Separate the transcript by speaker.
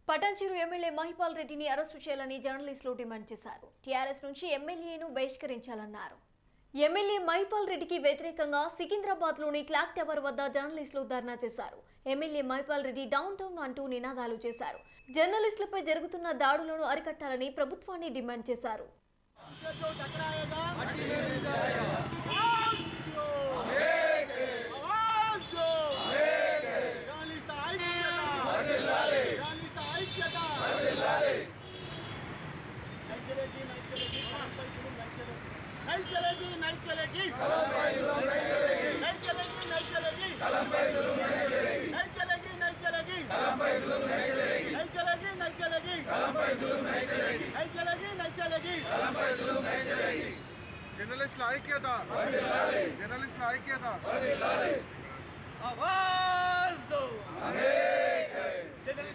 Speaker 1: Patancheru MLA Mahipal రెడ్డిని arrest చేయాలని జర్నలిస్టులు డిమాండ్ చేశారు. టీఆర్ఎస్ నుంచి ఎమ్మెల్యేను బహిష్కరించాలన్నారు. ఎమ్మెల్యే మహిపాల్ రెడ్డికి వ్యతిరేకంగా సికింద్రాబాద్లోని క్లాక్ టవర్ వద్ద జర్నలిస్టులు ధర్నా చేశారు. MLA Mahipal Reddy down town అంటూ నినాదాలు చేశారు. జర్నలిస్టులపై జరుగుతున్న దాడులను అరికట్టాలని ప్రభుత్వాన్ని డిమాండ్ చేశారు.
Speaker 2: జర్నలిస్టుల ఐక్యత జర్నలిస్టుల